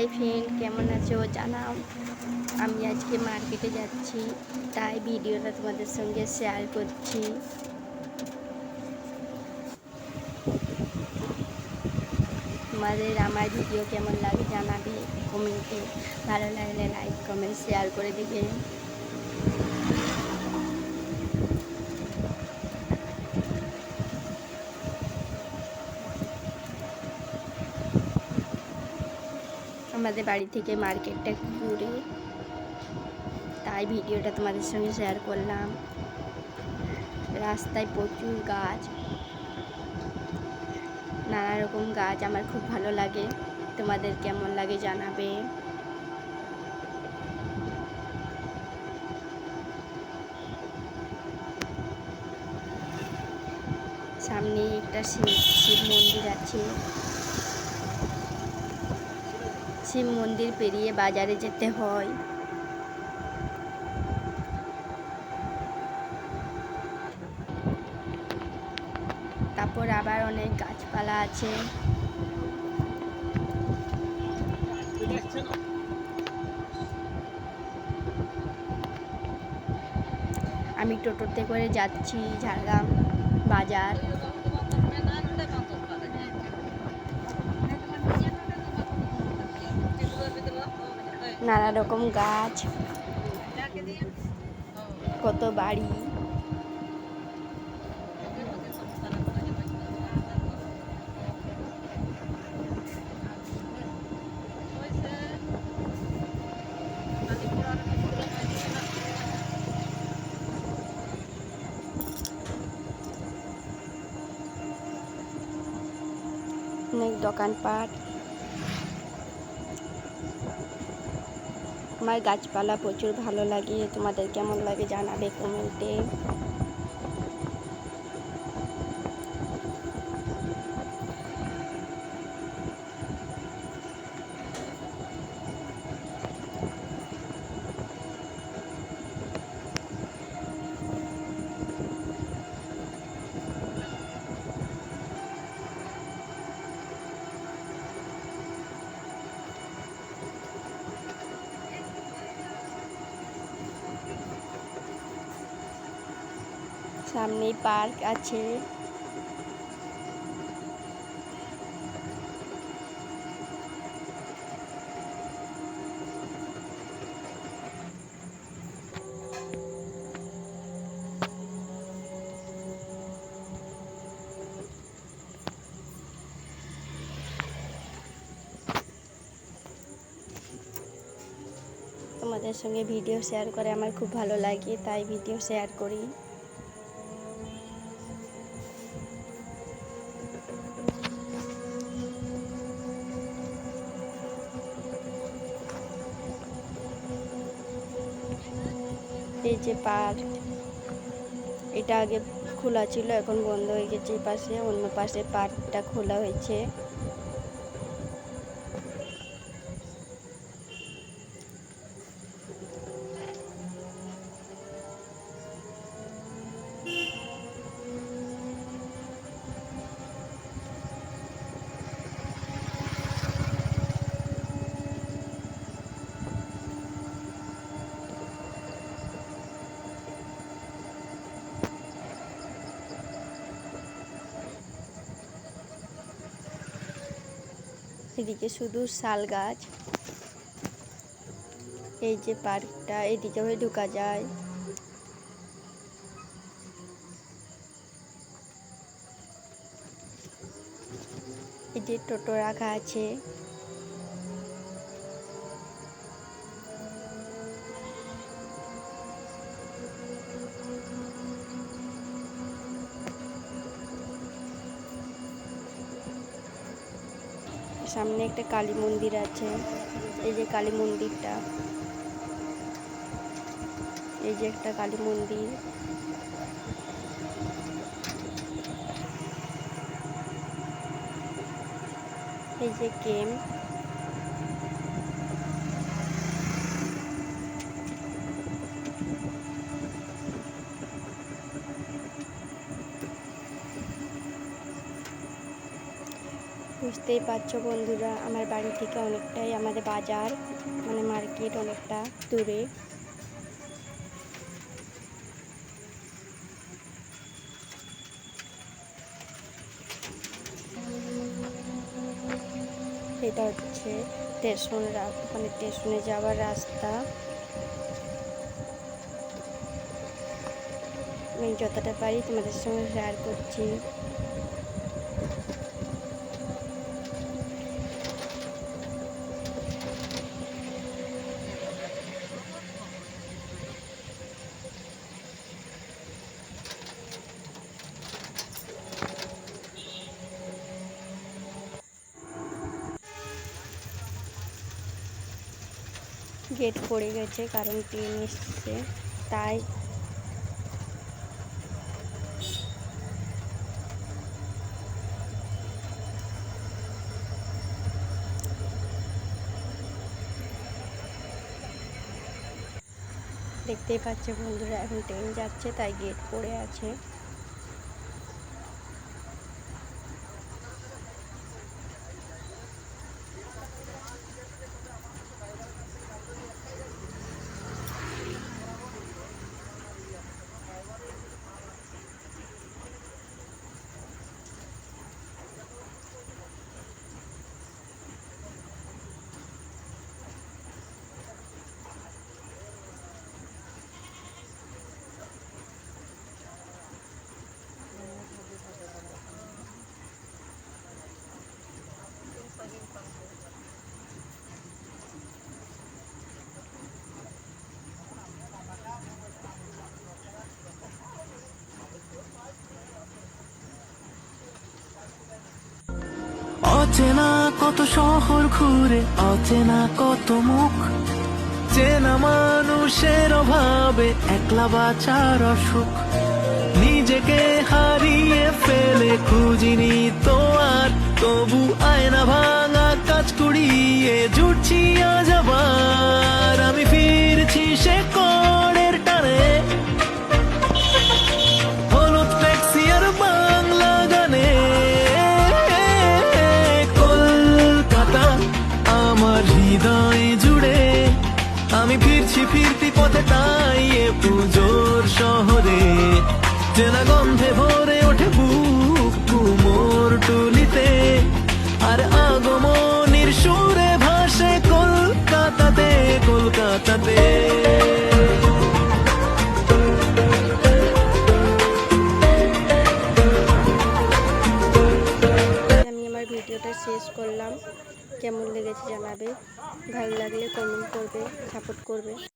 Hi friend, কেমন আছো জানাও। আমি আজকে মার্কেটে যাচ্ছি, তাই ভিডিওটা তোমাদের সঙ্গে শেয়ার করছি। তোমাদের আমার ভিডিও কেমন লাগে জানাবে কমেন্টে। ভালো লাগলে লাইক কমেন্ট শেয়ার করে দিবে। আমাদের বাড়ি থেকে মার্কেটটা একটু দূরে, তাই ভিডিওটা তোমাদের সঙ্গে শেয়ার করলাম। রাস্তায় প্রচুর গাছ, নানা রকম গাছ, আমার খুব ভালো লাগে। তোমাদের কেমন লাগে জানাবে। সামনে একটা শিব মন্দির আছে। শিব মন্দির পেরিয়ে বাজারে যেতে হয়। তারপর আবার অনেক গাছপালা আছে। আমি টোটোতে করে যাচ্ছি ঝাড়গ্রাম বাজার। নানা রকম গাছ, কত বাড়ি। অনেক দোকানপাট। আমার গাছপালা প্রচুর ভালো লাগে। তোমাদের কেমন লাগে জানাবে কমেন্টে। সামনেই পার্ক আছে। তোমাদের সঙ্গে ভিডিও শেয়ার করে আমার খুব ভালো লাগে, তাই ভিডিও শেয়ার করি। এই যে পার্ক, এটা আগে খোলা ছিল, এখন বন্ধ হয়ে গেছে। এই পাশে, অন্য পাশে পার্কটা খোলা হয়েছে। এদিকে শুধু শাল গাছ। এই যে পার্কটা, এদিকে হয়ে ঢোকা যায়। এই যে টোটো রাখা আছে। সামনে একটা কালী মন্দির আছে। এই যে কালী মন্দিরটা, এই যে একটা কালী মন্দির। এই যে ক্যাম্প। বুঝতেই পারছো বন্ধুরা, আমার বাড়ি থেকে অনেকটাই আমাদের বাজার মানে মার্কেট অনেকটা দূরে। এটা হচ্ছে মানে স্টেশনে যাওয়ার রাস্তা। আমি যতটা পারি তোমাদের সঙ্গে শেয়ার করছি। গেট পড়ে গেছে কারণ ট্রেন এসছে তাই। দেখতেই পাচ্ছ বন্ধুরা, এখন ট্রেন যাচ্ছে তাই গেট পড়ে আছে। অচেনা কত শহর ঘুরে, অচেনা কত মুখ, চেনা মানুষের অভাবে একলা বাঁচার অসুখ। নিজেকে হারিয়ে ফেলে খুঁজিনি তো আর, তবু আয়না ভাঙা কাজ কুড়িয়ে জুটছি আজ আবার। আমি ফিরছি সে কড়ের টানে, হলুদ ট্যাক্সি আর বাংলা গানে। কলকাতা আমার হৃদয় জুড়ে, আমি ফিরতি পথে তাই এ পুজোর শহরে। চেনা গন্ধে ভরে ওঠে বুক কুমোর টুলিতে, আর আগমনীর সুরে ভাসে কলকাতাতে, কলকাতাতে। আমি আমার ভিডিওটা শেষ করলাম। কেমন লেগেছে জানাবে, ভালো লাগলে কমেন্ট করবে, সাপোর্ট করবে।